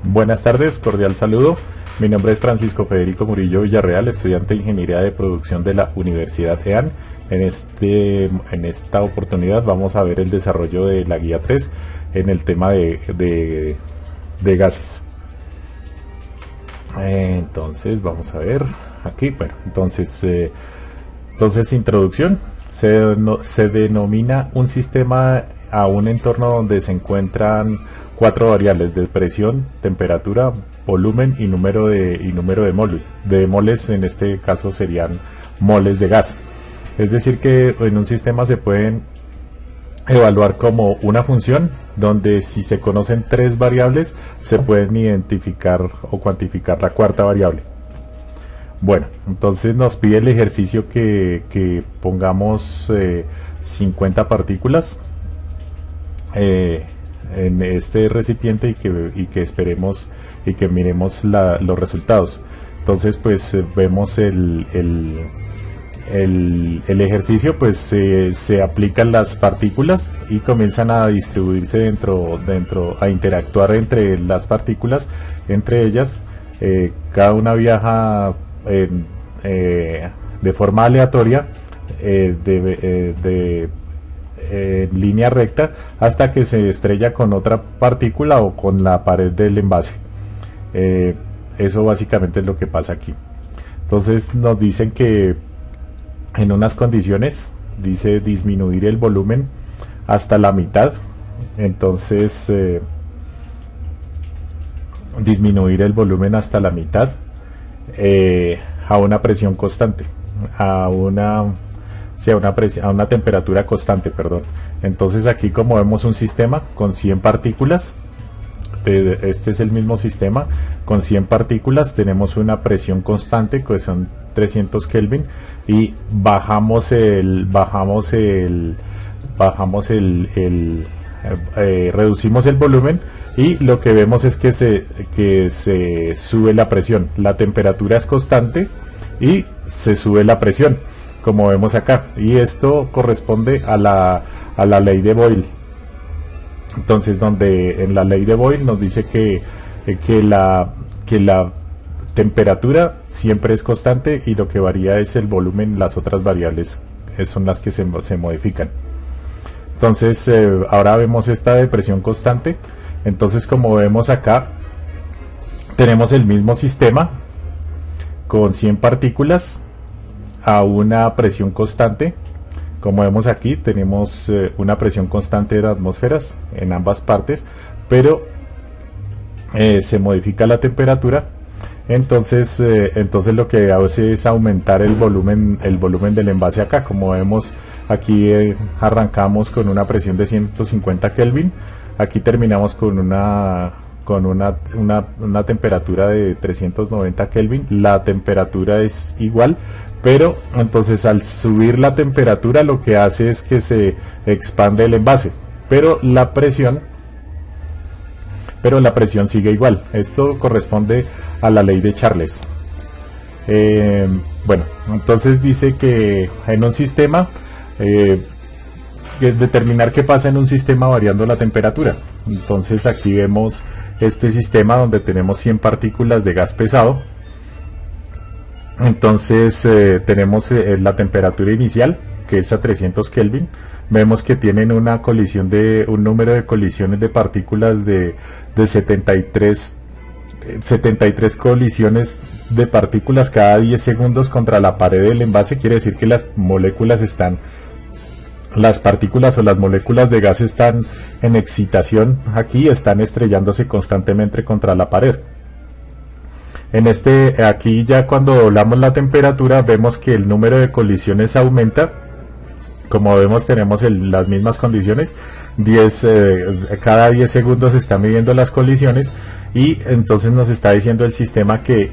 Buenas tardes, cordial saludo. Mi nombre es Francisco Federico Murillo Villarreal, estudiante de Ingeniería de Producción de la Universidad EAN. En esta oportunidad vamos a ver el desarrollo de la guía 3 en el tema de gases. Entonces vamos a ver aquí, bueno, entonces introducción. Se denomina un sistema a un entorno donde se encuentran cuatro variables de presión, temperatura, volumen y número de moles. De moles en este caso serían moles de gas. Es decir que en un sistema se pueden evaluar como una función donde si se conocen tres variables se pueden identificar o cuantificar la cuarta variable. Bueno, entonces nos pide el ejercicio que pongamos 50 partículas en este recipiente y que esperemos y que miremos los resultados. Entonces pues vemos el ejercicio, pues se aplican las partículas y comienzan a distribuirse a interactuar entre las partículas, entre ellas. Cada una viaja de forma aleatoria, en línea recta, hasta que se estrella con otra partícula o con la pared del envase. Eso básicamente es lo que pasa aquí. Entonces nos dicen que en unas condiciones dice disminuir el volumen hasta la mitad. Entonces disminuir el volumen hasta la mitad a una presión constante, a una temperatura constante, perdón. Entonces aquí, como vemos un sistema con 100 partículas, este es el mismo sistema con 100 partículas, tenemos una presión constante que son 300 Kelvin y reducimos el volumen y lo que vemos es que se sube la presión. La temperatura es constante y se sube la presión, como vemos acá, y esto corresponde a la ley de Boyle. Entonces, donde en la ley de Boyle nos dice que la temperatura siempre es constante y lo que varía es el volumen. Las otras variables son las que se modifican. Entonces ahora vemos esta de presión constante. Entonces, como vemos acá, tenemos el mismo sistema con 100 partículas a una presión constante. Como vemos aquí, tenemos una presión constante de atmósferas en ambas partes, pero se modifica la temperatura. Entonces lo que hace es aumentar el volumen del envase acá. Como vemos aquí, arrancamos con una presión de 150 Kelvin. Aquí terminamos con una temperatura de 390 Kelvin. La temperatura es igual, pero entonces al subir la temperatura lo que hace es que se expande el envase, pero la presión sigue igual. Esto corresponde a la ley de Charles. Bueno, entonces dice que en un sistema, determinar qué pasa en un sistema variando la temperatura. Entonces aquí vemos este sistema donde tenemos 100 partículas de gas pesado. Entonces tenemos la temperatura inicial, que es a 300 Kelvin. Vemos que tienen un número de colisiones de partículas de 73 colisiones de partículas cada 10 segundos contra la pared del envase. Quiere decir que las partículas o las moléculas de gas están en excitación aquí, están estrellándose constantemente contra la pared. Aquí ya cuando doblamos la temperatura vemos que el número de colisiones aumenta. Como vemos, tenemos las mismas condiciones. Cada 10 segundos se están midiendo las colisiones, y entonces nos está diciendo el sistema que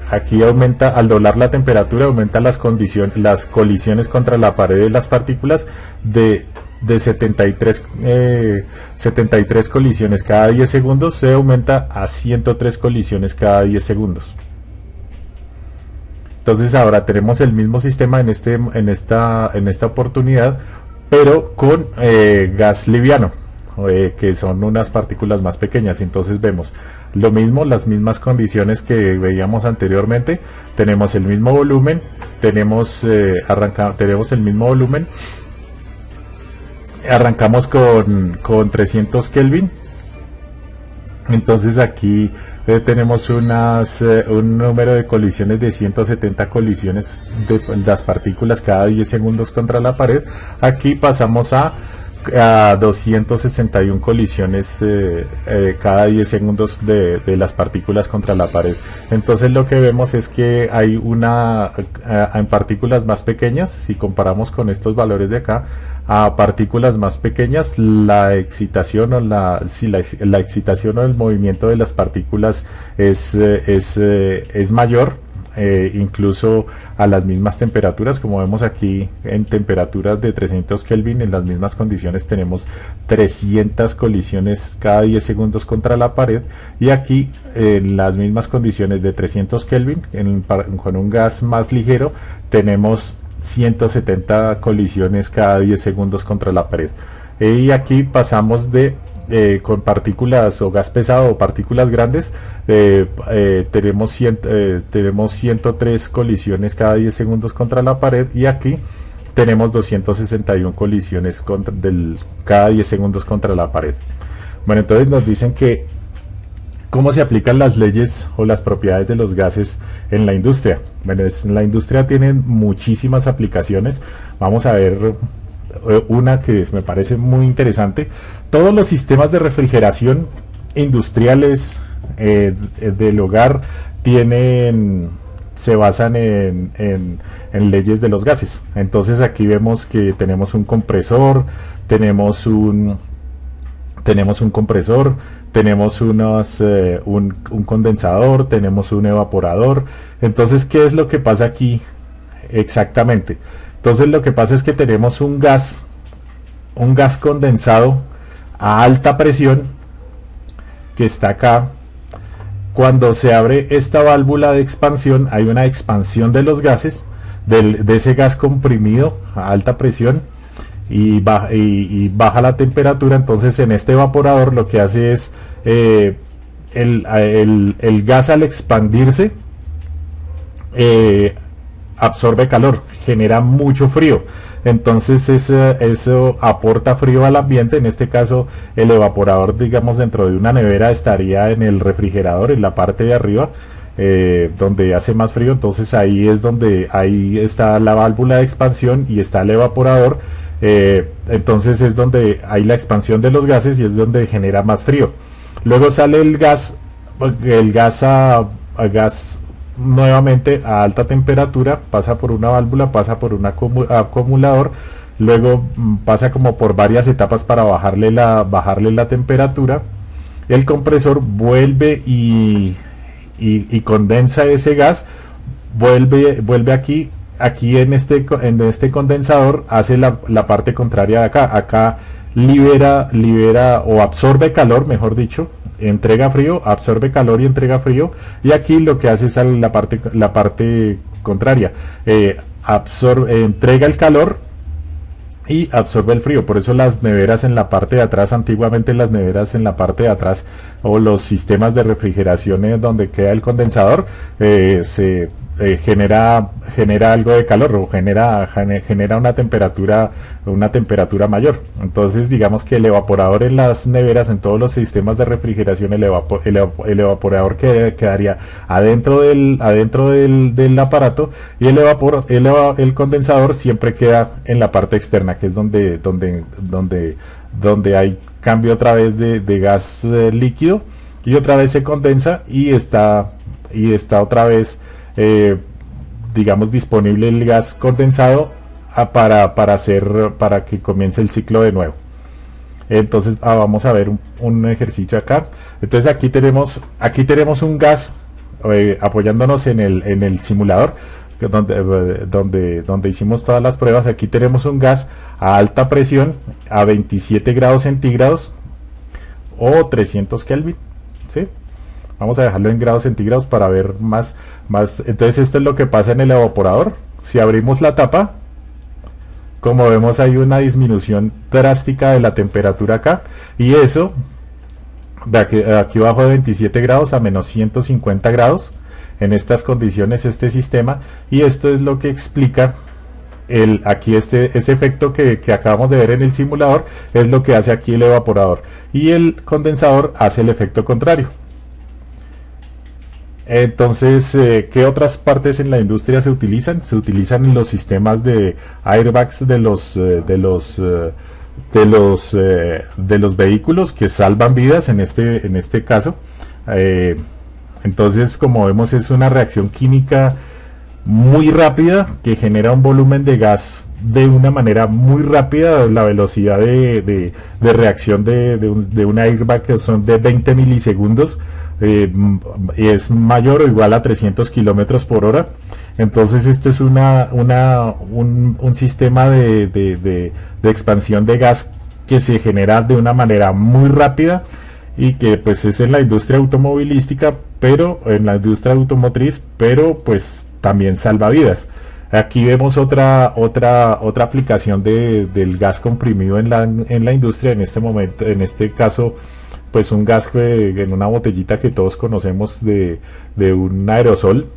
aquí aumenta, al doblar la temperatura, aumenta las colisiones contra la pared de las partículas de 73 colisiones cada 10 segundos, se aumenta a 103 colisiones cada 10 segundos. Entonces ahora tenemos el mismo sistema en esta oportunidad, pero con gas liviano. que son unas partículas más pequeñas. Entonces vemos lo mismo, las mismas condiciones que veíamos anteriormente, tenemos el mismo volumen, tenemos el mismo volumen, arrancamos con 300 Kelvin. Entonces aquí tenemos un número de colisiones de 170 colisiones de las partículas cada 10 segundos contra la pared. Aquí pasamos a 261 colisiones cada 10 segundos de las partículas contra la pared. Entonces lo que vemos es que hay en partículas más pequeñas, si comparamos con estos valores de acá, a partículas más pequeñas, la excitación o la excitación o el movimiento de las partículas es mayor. Incluso a las mismas temperaturas, como vemos aquí en temperaturas de 300 Kelvin, en las mismas condiciones tenemos 300 colisiones cada 10 segundos contra la pared, y aquí en las mismas condiciones de 300 Kelvin con un gas más ligero tenemos 170 colisiones cada 10 segundos contra la pared. Y aquí pasamos con partículas o gas pesado o partículas grandes, tenemos 103 colisiones cada 10 segundos contra la pared, y aquí tenemos 261 colisiones cada 10 segundos contra la pared. Bueno, entonces nos dicen que cómo se aplican las leyes o las propiedades de los gases en la industria. Bueno, en la industria tienen muchísimas aplicaciones. Vamos a ver una que me parece muy interesante. Todos los sistemas de refrigeración industriales del hogar se basan en leyes de los gases. Entonces aquí vemos que tenemos un compresor, tenemos un condensador, tenemos un evaporador. Entonces, ¿qué es lo que pasa aquí exactamente? Entonces lo que pasa es que tenemos un gas condensado a alta presión que está acá. Cuando se abre esta válvula de expansión, hay una expansión de los gases, de ese gas comprimido a alta presión, y baja la temperatura. Entonces en este evaporador lo que hace es el gas, al expandirse, absorbe calor, genera mucho frío. Entonces eso aporta frío al ambiente. En este caso el evaporador, digamos, dentro de una nevera estaría en el refrigerador, en la parte de arriba, donde hace más frío. Entonces ahí está la válvula de expansión y está el evaporador. Entonces es donde hay la expansión de los gases y es donde genera más frío. Luego sale el gas nuevamente a alta temperatura, pasa por una válvula, pasa por un acumulador, luego pasa como por varias etapas para bajarle la temperatura. El compresor vuelve y condensa ese gas, vuelve aquí en este condensador, hace la parte contraria de acá libera o absorbe calor, mejor dicho, entrega frío, absorbe calor y entrega frío, y aquí lo que hace es la parte contraria, entrega el calor y absorbe el frío. Por eso las neveras en la parte de atrás, antiguamente las neveras en la parte de atrás, o los sistemas de refrigeración donde queda el condensador, genera algo de calor, o genera una temperatura mayor. Entonces digamos que el evaporador en las neveras, en todos los sistemas de refrigeración, el evaporador quedaría adentro del aparato, y el condensador siempre queda en la parte externa, que es donde hay cambio otra vez de gas líquido, y otra vez se condensa y está otra vez digamos disponible el gas condensado para que comience el ciclo de nuevo. Entonces vamos a ver un ejercicio acá. Entonces aquí tenemos un gas, apoyándonos en el simulador donde hicimos todas las pruebas. Aquí tenemos un gas a alta presión a 27 grados centígrados o 300 Kelvin, ¿sí? Vamos a dejarlo en grados centígrados para ver más. Entonces esto es lo que pasa en el evaporador. Si abrimos la tapa, como vemos hay una disminución drástica de la temperatura acá, y eso de aquí bajo de 27 grados a menos 150 grados en estas condiciones este sistema, y esto es lo que explica aquí este efecto que acabamos de ver en el simulador, es lo que hace aquí el evaporador, y el condensador hace el efecto contrario. Entonces, ¿qué otras partes en la industria se utilizan? Se utilizan en los sistemas de airbags de los vehículos que salvan vidas en este caso. Entonces, como vemos, es una reacción química muy rápida que genera un volumen de gas de una manera muy rápida. La velocidad de reacción de un airbag que son de 20 milisegundos, es mayor o igual a 300 kilómetros por hora. Entonces esto es un sistema de expansión de gas que se genera de una manera muy rápida, y que pues es en la industria automovilística, pero en la industria automotriz, pero pues también salva vidas. Aquí vemos otra aplicación del gas comprimido en la industria. En este momento, en este caso, pues un gas en una botellita que todos conocemos de un aerosol.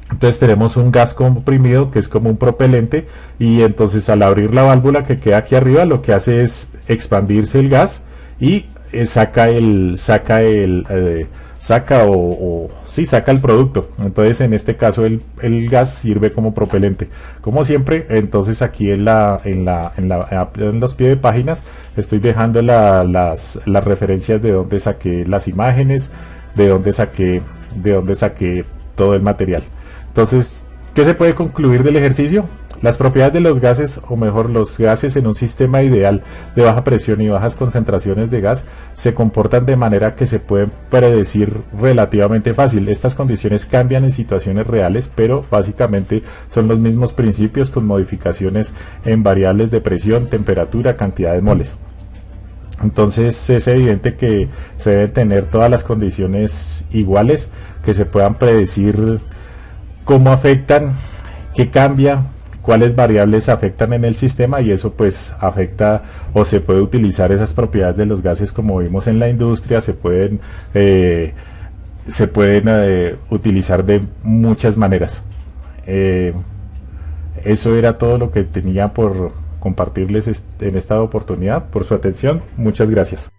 Entonces tenemos un gas comprimido que es como un propelente, y entonces al abrir la válvula que queda aquí arriba, lo que hace es expandirse el gas y saca el producto. Entonces en este caso el gas sirve como propelente, como siempre. Entonces aquí en los pies de páginas estoy dejando las referencias de donde saqué las imágenes, de donde saqué todo el material. Entonces, ¿qué se puede concluir del ejercicio? Las propiedades de los gases, o mejor, los gases en un sistema ideal de baja presión y bajas concentraciones de gas, se comportan de manera que se pueden predecir relativamente fácil. Estas condiciones cambian en situaciones reales, pero básicamente son los mismos principios, con modificaciones en variables de presión, temperatura, cantidad de moles. Entonces es evidente que se deben tener todas las condiciones iguales, que se puedan predecir cómo afectan, qué cambia, cuáles variables afectan en el sistema, y eso pues afecta, o se puede utilizar esas propiedades de los gases como vimos en la industria. Se pueden utilizar de muchas maneras. Eso era todo lo que tenía por compartirles en esta oportunidad. Por su atención, muchas gracias.